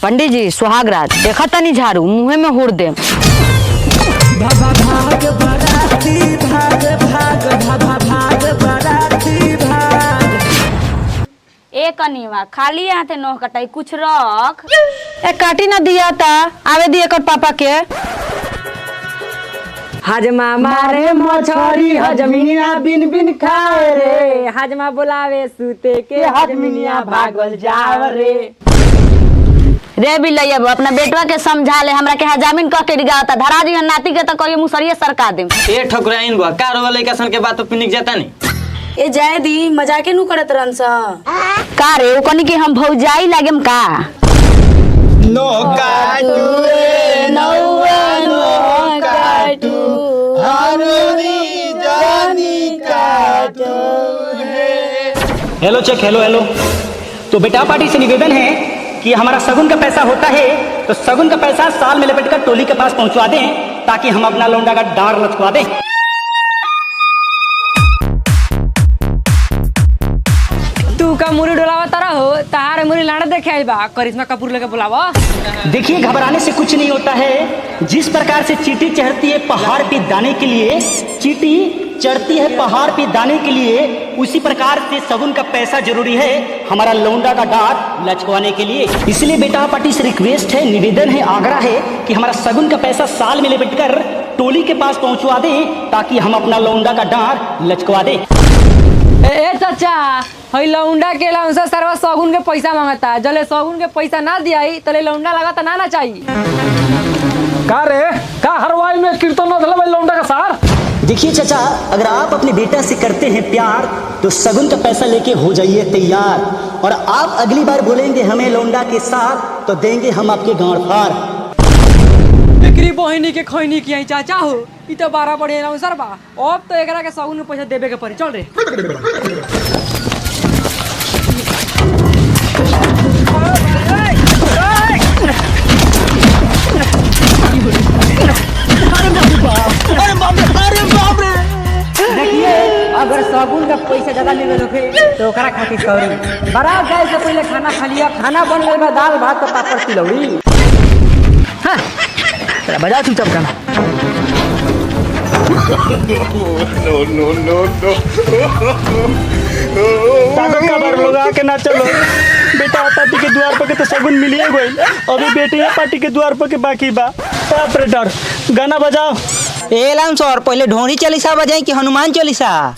पंडित जी सुहाग रात देखा तनी झाड़ू मुँहे में हुड़ दे। भाग बराती भाग भाग भाग बराती भाग। ए कनीवा खाली हाथे नोह कटाई कुछ रख। ए काटी ना दिया था आवे दिए कर पापा के। हजमा मारे मछरी हजमिनिया बिन बिन खाए रे। हजमा बुलावे सूते के हजमिनिया भागल जाव रे। रे बिलैया अपना बेटवा के समझा ले हमरा के हजामिन कह के डिगाता धरा जी नाती के तो कहियो मुसरिये सरका दे। ए ठकुराइन बा का रोवा लइका सन के बात तो पिनिक जाता नहीं। ए जाए दी मजाके नु करत रहन सा का रे ओ कनी के हम भौजाई लागेम का। नो काटू रे नौवा नो काटू हरवी जानी काटू है। Hello check hello. तो बेटा पार्टी से निवेदन है कि हमारा सगुन का पैसा होता है तो सगुन का पैसा साल में लपेट कर टोली के पास पहुंचवा दें ताकि हम अपना लौंडा का डांड लचकवा दें। तू का मुरी डोलावा तारा हो तारे मुरी लाड़ा देखे आई बा करिश्मा कपूर लेके बुलावा। देखिए घबराने से कुछ नहीं होता है। जिस प्रकार से चींटी चढ़ती है पहाड़ पे दाने के लिए, चींटी चढ़ती है पहाड़ पे दाने के लिए, उसी प्रकार से सगुन का पैसा जरूरी है हमारा लौंडा का डांट लचकवाने के लिए। इसलिए बेटा पार्टी से रिक्वेस्ट है, निवेदन है, आग्रह है कि हमारा सगुन का पैसा साल में लपेट कर टोली के पास पहुंचवा दें ताकि हम अपना लौंडा का डांट लचकवा दें। ए चाचा हई लौंडा के लाउंसा सरवा सगुन के पैसा मांगता जले सगुन के पैसा ना दियाई तले लौंडा लगाता ना चाहिए। का रे का हरवाई में कीर्तन न भाई लौंडा का सार। देखिए चाचा अगर आप अपने बेटा से करते हैं प्यार तो सगुन का पैसा लेके हो जाइए तैयार। और आप अगली बार बोलेंगे हमें लौंडा के साथ तो देंगे हम आपके गांड फाड़। एकरी बहिनी के खैनी की चाचा हो ई तो 12 बढ़िया लाउंसर बा। अब तो एकरा के सगुन में पैसा देबे के पड़ी। चल रे देखिए अगर सगुन का पैसा ज्यादा ले लोगे तो ओकरा खातिर सॉरी। बारात जाए से पहले खाना खा लिया। खाना बन गइल बा दाल भात और पापड़ तिलौरी। हां बजाओ चुपचाप गाना। के ना चलो बेटा पार्टी के द्वार पर के तो सगुन मिलिए गई। अभी बेटी पार्टी के द्वार पर के बाकी बा। ऑपरेटर गाना बजाओ। ए लाम सर पहले ढोरी चालीसा बजाई कि हनुमान चालीसा।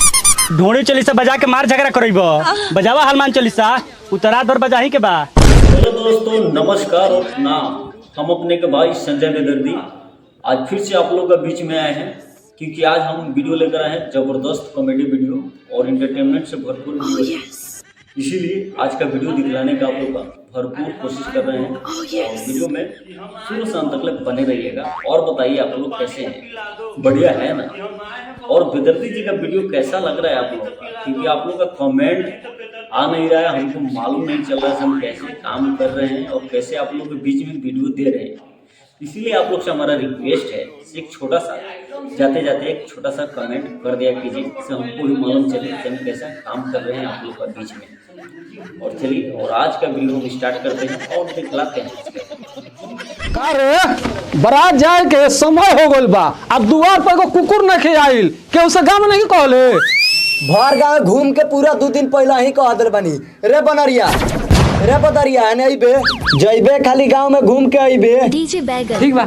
ढोड़ी चालीसा बजा के मार झगड़ा करेबो बजावा हनुमान चालीसा उतरा दर बजाही के बा। हेलो दोस्तों नमस्कार और प्रणाम। हम अपने के भाई संजय बेदर्दी आज फिर से आप लोगों के बीच में आए हैं क्योंकि आज हम वीडियो लेकर आए हैं जबरदस्त कॉमेडी वीडियो और एंटरटेनमेंट से भरपूर वीडियो। इसीलिए आज का वीडियो दिखलाने का आप लोग का भरपूर कोशिश कर रहे हैं। और वीडियो में शुरू से अंत तक बने रहिएगा और बताइए आप लोग कैसे हैं, बढ़िया है ना। और बेदर्दी जी का वीडियो कैसा लग रहा है आप लोग का, क्योंकि आप लोग का कमेंट आ नहीं रहा है, हमको मालूम नहीं चल रहा है हम कैसे काम कर रहे हैं और कैसे आप लोग के बीच में वीडियो दे रहे हैं। इसीलिए आप लोग से हमारा रिक्वेस्ट है एक छोटा सा जाते जाते एक छोटा सा कमेंट कर दिया कीजिए जिससे हमको भी मालूम चले कि हम कैसा काम कर रहे हैं आप लोग का बीच में। और चलिए और आज का वीडियो हम स्टार्ट करते हैं और दिखलाते हैं। का रे बारात जाए के समय हो गइल बा। अब द्वार पर को कुकुर नहीं आइल के उसे गांव नहीं कहले। भर गाँव घूम के पूरा 2 दिन पहले ही कह दिल बनी रे बनरिया रे बदरिया है नहीं बे जइबे खाली गांव में घूम के आइबे। डीजे बैगर ठीक बा।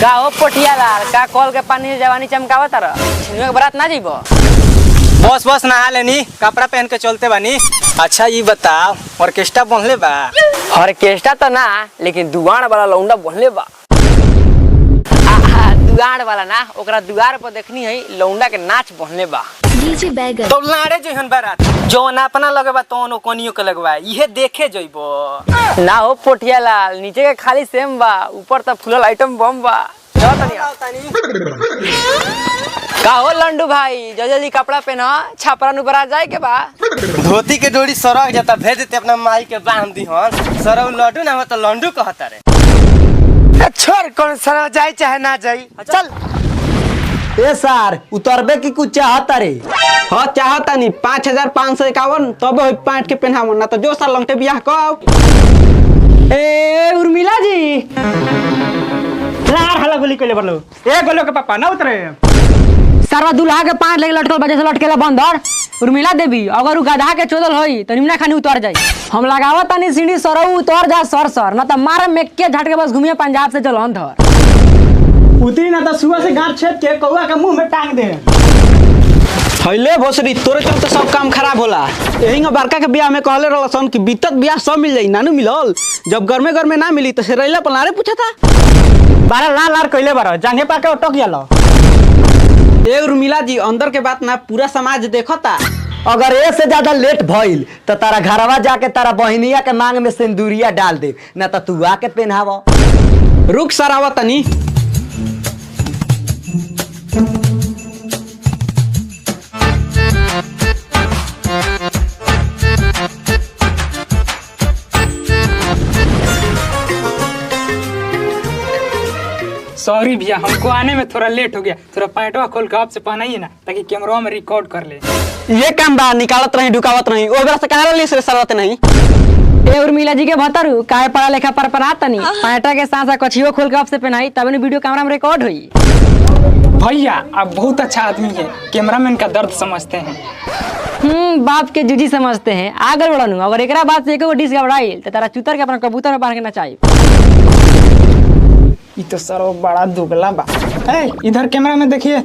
का हो पोटिया लाल का कॉल के पानी से जवानी चमकावा तारा छिनवे के बारात ना जीबो। बस नहा लेनी कपड़ा पहन के चलते बानी। अच्छा ये बताओ ऑर्केस्ट्रा बनले बा। ऑर्केस्ट्रा तो ना लेकिन दुआर वाला लौंडा बनले बा। दुआर वाला ना ओकरा दुआर पर देखनी है लौंडा के नाच बनले बा। डीजे बैगर तो लाड़े जहन बारात जोन अपना लगबा तोन कोनियो के लगबा इहे देखे जइबो ना हो पोटिया लाल नीचे के खाली सेम बा ऊपर तो फुलल आइटम बम बा। का हो लंडू भाई जल्दी कपड़ा पहना छापरा नु बरा जाए के बा। धोती के डोरी सरक जाता भेज देते अपना माई के बांध दी हन सरौ लड्डू ना हो तो लंडू कहता रे। छोड़ कौन सर जाए चाहे ना जाए चल। ए सर उतरबे की कुछ चाहता रे? हाँ चाहता नहीं 5551 तब हो पैंट के पहनाव ना तो जो साल लंगटे बियाह कब। ए उर्मिला जी लार हल्ला गोली कइले बरलो ए गोलो के पापा ना उतरे। सरवा दुल्हा के पांच लेके लटकल बजे से लटकेला बंदर। उर्मिला देवी अगर उ गधा के चोदल होई तो निमना खानी उतर जाई। हम लगावत तनी सीढ़ी सरऊ उतर जा सर ना तो मार में के झटके बस घूमिए पंजाब से जलहन धर। उतरी ना तो सुबह से गांठ छेद के कौआ के मुंह में टांग दे। हइले भोसरी तोरे चलते सब काम खराब होला। यही बड़का के बियाह में कहले रहलन कि बीतत बियाह सब मिल जाई नानू मिलल। जब गर्मे गर्मे ना मिली तो से रैला पलारे पूछा था। बारा लाल लाल कइले बारा जांघे पाके अटक गेलो। ए उर्मिला जी अंदर के बात ना पूरा समाज देखता। अगर ए से ज्यादा लेट भइल तो तारा घरवा जाके तारा बहनिया के मांग में सिंदूरिया डाल दे ना तो तू आके पहनावा। रुक सरावा तनी। सॉरी भैया हमको आने में थोड़ा लेट हो गया। थोड़ा पैंटवा खोल के आपसे पहनाइए ना ताकि कैमरा में रिकॉर्ड कर ले। ये काम बा निकालत रही ढुकावत रही ओ बेरा से कहां ले से सरत नहीं। ए उर्मिला जी के भतरू काहे पढ़ा लिखा पर पढ़ाता नहीं पैंटा के साथ साथ कछियो खोल के आपसे पहनाई तब ने वीडियो कैमरा में रिकॉर्ड हुई। भैया आप बहुत अच्छा आदमी है कैमरामैन का दर्द समझते हैं। बाप के जुजी समझते हैं आगे बढ़नु। अगर एकरा बात से एको डिश घबराइल तो तारा चूतर के अपना कबूतर में बांध के नचाई। ये तो सर बड़ा दुगला बा। इधर कैमरा में देखिए।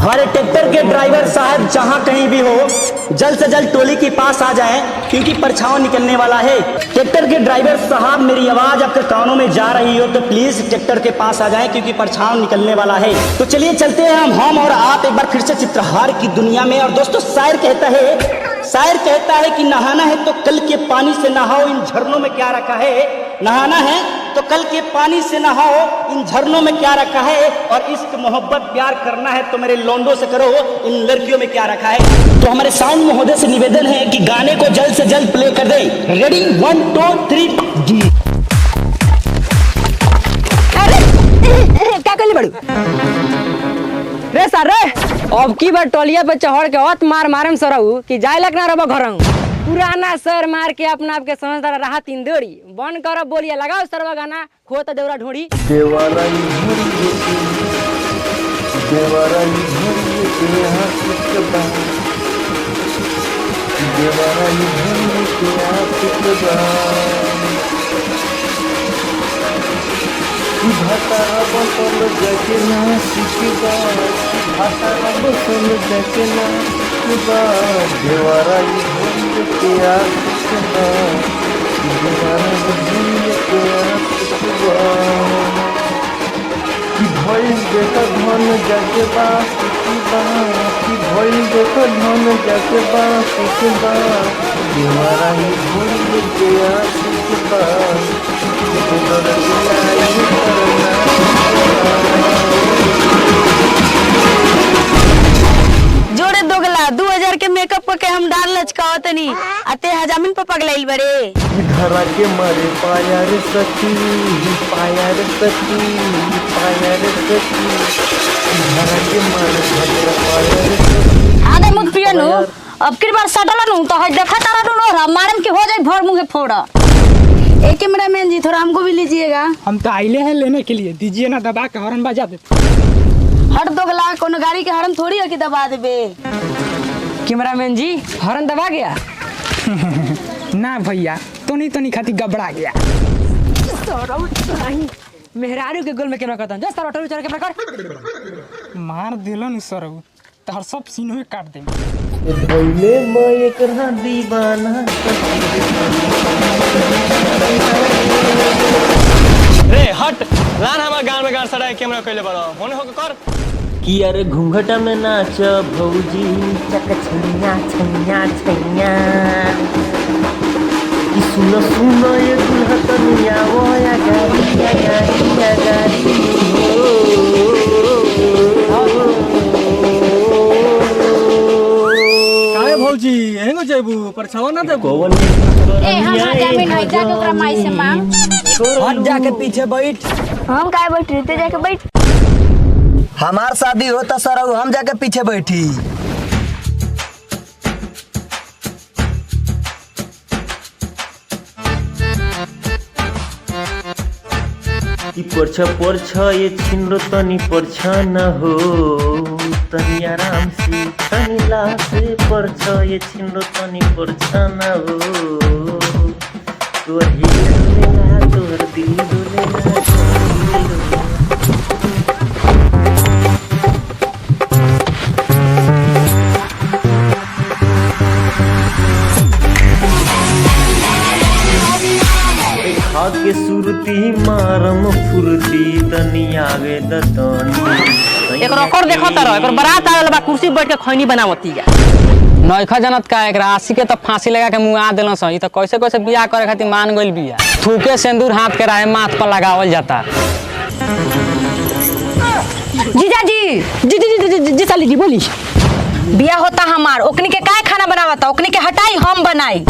हमारे ट्रैक्टर के ड्राइवर साहब जहां कहीं भी हो जल्द से जल्द टोली के पास आ जाएं क्योंकि परछाव निकलने वाला है। ट्रैक्टर के ड्राइवर साहब मेरी आवाज आपके कानों में जा रही हो तो प्लीज ट्रैक्टर के पास आ जाएं क्योंकि परछाव निकलने वाला है। तो चलिए चलते हैं हम और आप एक बार फिर से चित्रहार की दुनिया में। और दोस्तों शायर कहता है कि नहाना है तो कल के पानी से नहाओ इन झरनों में क्या रखा है। नहाना है तो कल के पानी से नहाओ इन झरनों में क्या रखा है। और इश्क मोहब्बत प्यार करना है तो मेरे लौंडों से करो इन लड़कियों में क्या रखा है। तो हमारे साउंड महोदय से निवेदन है कि गाने को जल्द से जल्द प्ले कर दें। रेडी 1 2 3 जी। क्या कर ली बड़ू रे सर रे अब की बार टोलिया पे चढ़ के औत मार मारम सरऊ कि जाय लग ना रबो घरऊ। पुराना सर मार के अपना आपके समझदार रहा तीन दौड़ी बन कर बोलिए लगाओ सरवा गाना खो तो देवरा ढोड़ी। भइल देखो धन जाके बा की भइल देखो धन जाके बा सिकबा देवरा ही भूल गया सिकबा तोरा दिलाई करना। जोड़े दोगला 2000 के मेकअप के हम डाल लचकावतनी अते हजामिन पर पगलाइल बड़े। धरा के मारे पाया रे सखी पाया रे सखी पाया रे सखी धरा के मारे पाया रे सखी। आगे मुख पियनु अब की बार सटलनु तो हज देखा तारा नो मारम के हो जाए भर मुंह फोड़ा। एक कैमरामैन जी थोड़ा हमको भी लीजिएगा। हम तो आइले हैं लेने के लिए दीजिए ना दबा के हॉर्न बजा दे। हट दोगला कोनो गाड़ी के हॉर्न थोड़ी है कि दबा देबे। कैमरामैन जी हॉर्न दबा गया ना भैया तो खाती गबड़ा गया। मेहरारू के गोल में कैमरा करता जा सर ऑटो चल कैमरा कर मार दिलन सरऊ तहर सब सीनों काट दे। भइले मैं एकरा दीवाना रे हट लान हमार गांव में गाड़ सड़ा कैमरा कइले बड़ा होने हो कर कि यार घूंघटा में नाच भौजी चक छैया छैया छैया कि सुनो सुनो ये दुल्हा तनिया वो या गाड़ी काहे भौजी हेंगो जेबू पर छवा ना देबू कौन ए हमरा जमीन है जाके ओकरा माई से मांग हट जाके पीछे बैठ। हम काहे बैठ रहे जाके बैठ। हमार शादी होता सर हम जाके पीछे बैठी। कि परछा ये छिंद्र तनी परछा न हो तनी आराम से तनी ला से परछा ये छिंद्र तनी परछा न हो तोर हिल डोलेला तोर दिल डोलेला खा के सुरती मारम फुरती तनी आगे दतनी एक रखर देखो तारो एकर बारात आवेला बा कुर्सी बैठ के खैनी बनावती है। नइखा जनत का एकरा आशी के तो फांसी लगा के मुआ देलन स। ई तो कैसे कैसे बियाह करे खातिर मान गइल बिया। थूके सिंदूर हाथ के राहे माथ पर लगावल जाता। जीजा जी जी जी जी जी जी साली जी बोली बिया होता हमार ओकनी के काय खाना बनावता ओकनी के हटाई हम बनाई।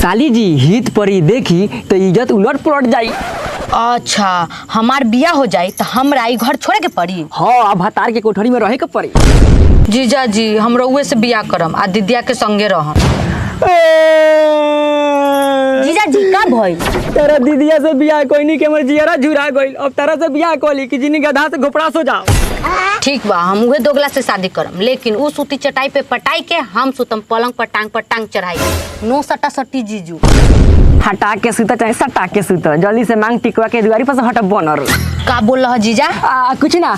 साली जी हित परी देखी तो इज्जत उलट पुलट जाई। अच्छा हमार बिया हो जाई तो हमरा ई घर छोड़े के पड़ी। हाँ अब भतार के कोठरी में रहे के पड़ी। जीजा जी हम रउए से बिया करम आ दीदिया के संगे रहम। जीजा जी का भइल तेरा दीदिया से बियाह कोई नहीं के हमर जियरा झुरा गइल। अब तेरा से बियाह कोली कि जिनी गधा से घोपड़ा सो जाओ। ठीक बा हम उहे दोगला से शादी करम लेकिन उ सूती चटाई पे पटाई के हम सुतम पलंग पर टांग चढ़ाई। नो सटा सटी जीजू हटा के सुता चाहे सटा के सुता जल्दी से मांग टिकवा के दुआरी पर से हट बनर। का बोल रहा जीजा कुछ ना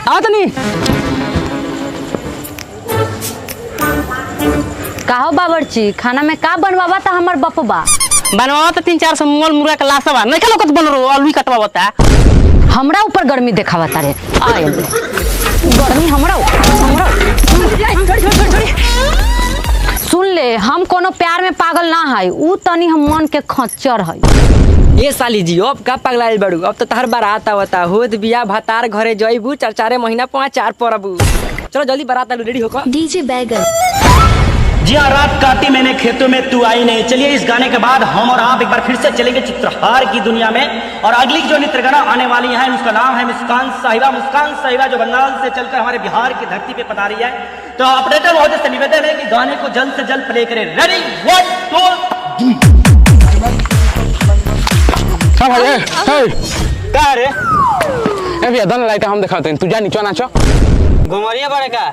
आओ तनी काहो बावर्ची खाना में का बनवावा था हमर बपबा बनवा तो 3-400 मोल मुर्गा का लाशवा नहीं खलो कत बन रो आलू कटवावता। हमरा ऊपर गर्मी देखावा तारे आए गर्मी हमरा सुन ले हम कोनो प्यार में पागल ना है उ तनी हम मन के खच्चर है। ये साली जी अब का पगलाइल बड़ू अब तो तहर बारात आवता होत बिया भतार घरे जइबू 4 महीना 5 परबू। चलो जल्दी बारात रेडी होकर डीजे बैगन। जी हाँ रात काटी मैंने खेतों में तू आई नहीं। चलिए इस गाने के बाद हम और आप एक बार फिर से चलेंगे चित्रहार की दुनिया में और अगली जो नृत्य गाना आने वाली है उसका नाम है मुस्कान साहिबा। मुस्कान साहिबा जो बंगाल से चलकर हमारे बिहार की धरती पे पधारी है। तो ऑपरेटर महोदय से निवेदन है कि गाने को जल्द से जल्द प्ले करें। रेडी 1 2 का रे ए भैया दन लाइट हम दिखाते हैं तू जा नीचे नाचो गोमरिया बड़े का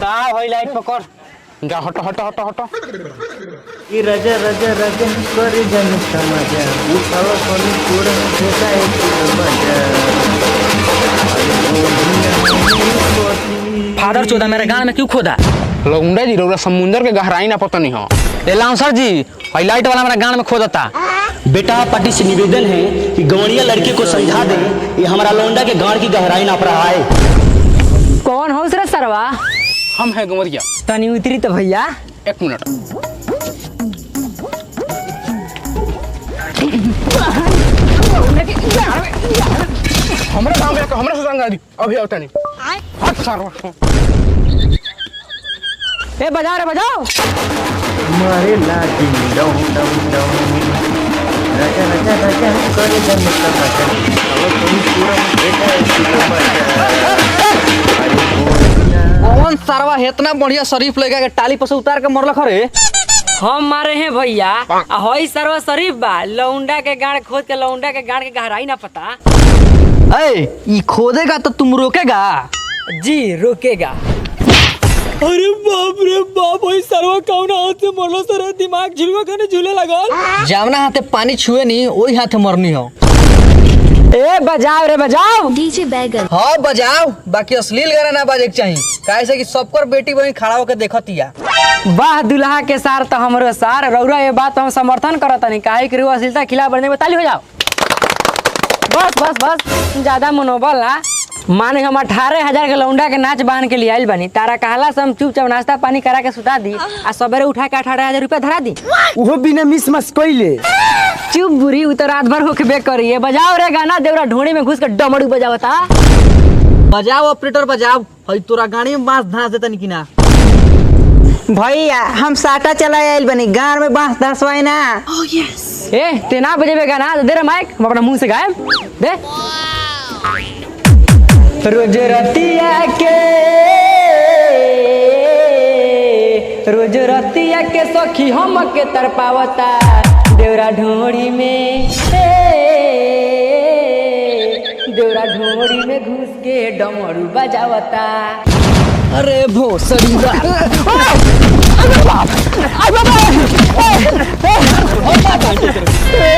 का होई लाइट पकड़ जा हट हट हट हट कि राजा राजा राजा करे जन समाजा उठाओ कोनी कोड़ फेंका एक मजा फादर चोदा मेरे गांव में क्यों खोदा लौंडा जी रोरा समुंदर के गहराई ना पता नहीं हो। ए लाउंसर जी भाई लाइट वाला मेरा गांव में खोदता। बेटा पार्टी से निवेदन है कि गौड़िया लड़के को समझा दे ये हमारा लौंडा के गाड़ की गहराई नाप रहा है। कौन हो रे सरवा हम है गुमरिया तनी उतरी तो भैया 1 मिनट हमरा गांव में हमरा से संग आदि अभी आवता नहीं हट सारो ए बजा रे बजाओ मारे लागी डम डम डम राजा राजा राजा करे जन समाजा उठाओ कोनी कोड़ फेंका एक मजा। कौन सरवा इतना बढ़िया शरीफ लगा के टाली पर से उतार के मरल खरे हम मारे हैं भैया हई सरवा शरीफ बा लौंडा के गाड़ खोद के लौंडा के गाड़ के गहराई ना पता। ए ई खोदेगा तो तुम रोकेगा जी रोकेगा। अरे बाप वही सरवा कौन हाथ से मरलो सर दिमाग झुलवा खाने झूले लगा जावना हाथे पानी छुए नहीं वही हाथे मरनी हो। ए बजाओ रे बजाओ डीजे बैगन। हाँ बजाओ बाकी अश्लील गाना ना बाजे के चाहिए कैसे कि सबकर बेटी बहन खड़ा होकर देखतिया। वाह दुल्हा के सार तो हमरो सार रौरा ये बात हम समर्थन करत नहीं काहे कि अश्लीलता खिलाफ बढ़ने में ताली हो जाओ। बस बस बस ज्यादा मनोबल ना माने हम 18,000 के लौंडा के नाच बांध के लिए आइल बनी, तारा कहला से हम चुपचाप नाश्ता पानी करा के सुता दी आ सवेरे उठा के 18,000 रुपया धरा दी। उहो बिना मिस मस कइले। चुप बुरी, उ तो रात भर होके करी है। बजाओ रे गाना, देवरा ढोड़ी में घुस के डमरू बजावता। बजाओ ऑपरेटर बजाओ, हई तोरा गाड़ी में बांस धांस देता नहीं कि ना। भैया हम साटा चला आइल बनी, गाँव में बांस धसवाई ना। ए ते ना बजेबे गाना, दे रे माइक, हम अपना मुंह से गाएब दे। रोज रतिया के सखी हम के तरपावता देवरा ढोड़ी में, देवरा ढोड़ी में घुस के डमरू बजावता। अरे भोसड़ी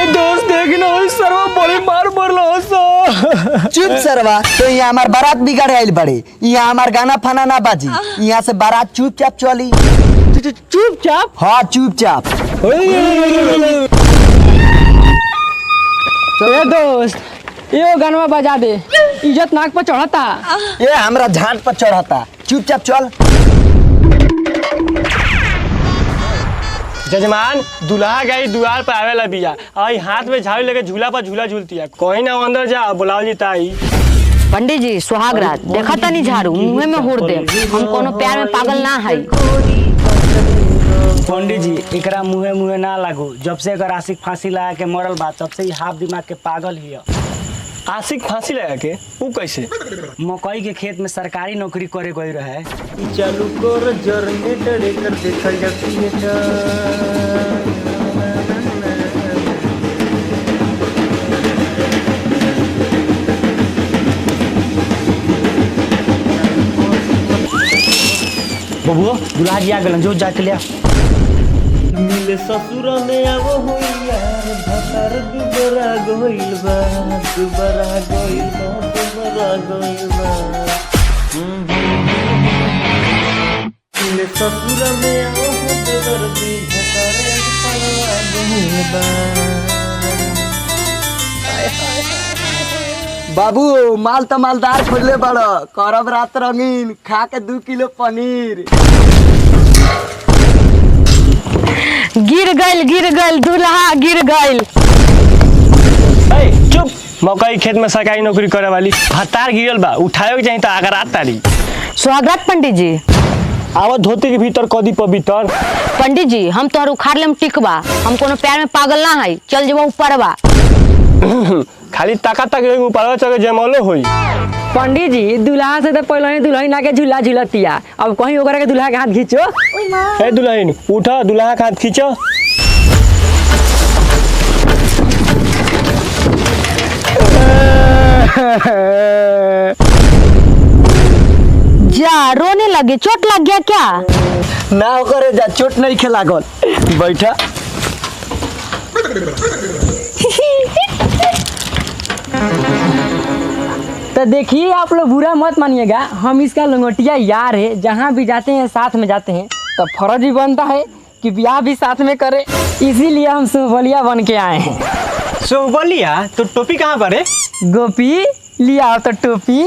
दोस्त देखना सरवा बड़ी मार मरलो चुप सरवा, तो यहाँ हमार बारात बिगाड़े आइल बड़े, यहाँ हमार गाना फाना ना बाजी, यहाँ से बारात चुपचाप चली। चुपचाप? हाँ चुपचाप। ए दोस्त ये गाना बजा दे, इज्जत नाक पर चढ़ता। ये हमरा झांट पर चढ़ता, चुपचाप चल। जजमान दुल्हा गई द्वार पर आवेला बिया, आई हाथ में झाड़ू लेके झूला पर झूला झूलती है। कोई ना अंदर जा, बुलाओ जी ताई। पंडित जी सुहाग रात देखा तनी झाड़ू मुँह में हुड़ दे, हम कोनो प्यार में पागल ना है। पंडित जी एकरा मुँहे मुँहे ना लागो, जब से अगर आशिक फांसी लगा के मरल बा तब से ही हाफ दिमाग के पागल ही है। आशिक फांसी लगा के वो कैसे? मकई के खेत में सरकारी नौकरी करे गई रहे। चालू कर जनरेटर एकर देखल जा बबुआ दुल्हा जी आ गलन, जो जाके लिया। मिले ससुर में आवो हो यार, भतार दुबरा गइल बा, दुबरा गइल बा, दुबरा गइल बा। मिले ससुर में आवो हो दर्दी, भतार पलवा गइल बा। बाबू माल तो मालदार खोजले बड़, करब रात रंगीन, खा के 2 किलो पनीर। गिर गइल दूल्हा गिर गइल। चुप, मकई खेत में सरकारी नौकरी करे वाली भतार गिरल बा, उठाए के चाहिए तो अगर रात तारी। स्वागत पंडित जी। आवत धोती के भीतर कदी पवित्र। पंडित जी हम तोहर उखाड़ लेम टिकबा, हम कोनो प्यार में पागल ना है, चल जेबो ऊपर बा। खाली ताकत तक ऊपर चढ़ जयमालो होई। पंडित जी दुल्हा से तो पहले ही दुल्हन आके झूला झूलतिया, अब कहीं ओकरा के दुल्हा के हाथ खींचो। ए दुल्हन उठा, दुल्हा के हाथ खींचो। जा रोने लगे, चोट लग गया क्या? ना करे जा, चोट नहीं खेला गल, बैठा। तो देखिए आप लोग बुरा मत मानिएगा, हम इसका लंगोटिया यार है, जहाँ भी जाते हैं साथ में जाते हैं, तो फर्ज भी बनता है कि ब्याह भी साथ में करे, इसीलिए हम सोहबलिया बन के आए हैं। सोहबलिया? तो टोपी कहाँ पर है? गोपी लिया तो टोपी।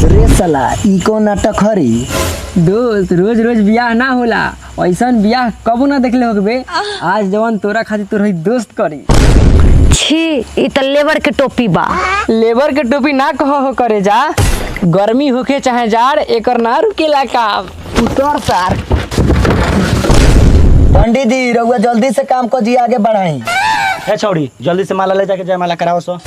रे साला ई को नाटक हरी? दोस्त रोज रोज ब्याह ना होला, ऐसा ब्याह कबो ना देखले होगे। आज जवन तोरा खातिर तोर दोस्त करी। छी ई त लेबर के टोपी बा। लेबर के टोपी ना कहो हो करे जा, गर्मी होके चाहे जाड़ एकर ना रुकेला काम। उतर सार। पंडित जी रउआ जल्दी से काम को जी आगे बढ़ाई। ए छौड़ी जल्दी से माला ले जाके जयमाला कराओ सो।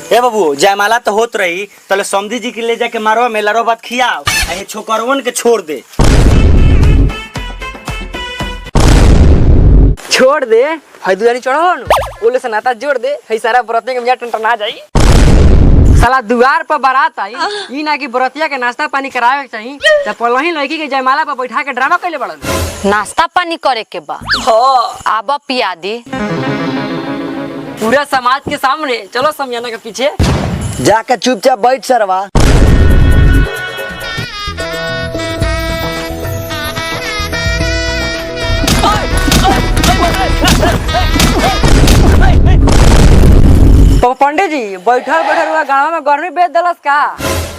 ए बाबू जयमाला तो होत रही, तले समधी जी के ले जाके मारो मेलारो बात खियाओ, ए छोकरवन के छोड़ दे। छोड़ दे, हई दुआरी चढ़ो न, ओले से नाता जोड़ दे, हई सारा बरतिया के मियां टंटना जाई। साला दुआर पर बारात आई, ई ना कि बरतिया के नाश्ता पानी करावे के चाहिए, त पहले लड़की के जयमाला पर बैठा के ड्रामा कइले बड़न। नाश्ता पानी करे के बा। आबा पिया दी। पूरा समाज के सामने, चलो समियाना के पीछे जाके चुपचाप बैठ सरवा। पंडित जी बैठल बैठल हुआ गाँव में गर्मी बेच दिलस का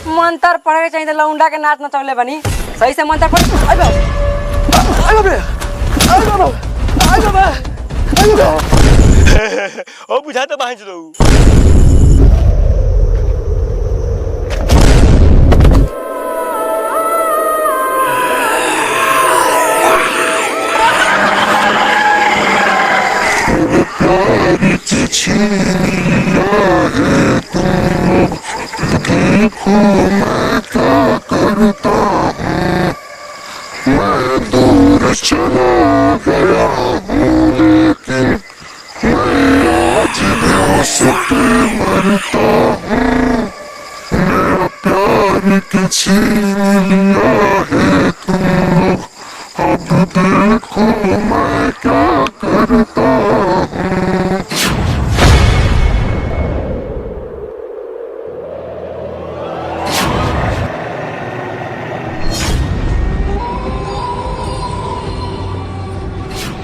मंत्र पढ़े के चाहिए लौंडा के नाच नचौले बनी सही से मंत्र पढ़ ओ बुझा तो बाहर चलो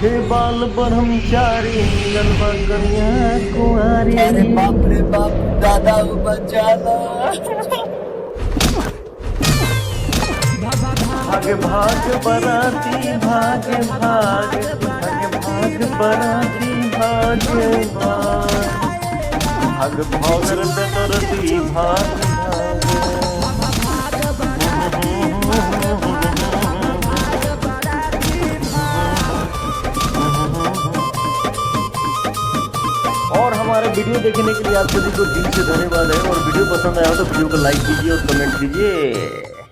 हे बाल ब्रह्मचारी मिलन कन्या कुंवारी। अरे बाप रे बाप दादा बचाना। भाग भाग बराती भाग भाग भाग भाग बराती भाग भाग भाग भाग रती भाग और हमारे वीडियो देखने के लिए आप सभी को दिल से धन्यवाद है। और वीडियो पसंद आया हो तो वीडियो को लाइक कीजिए और कमेंट कीजिए।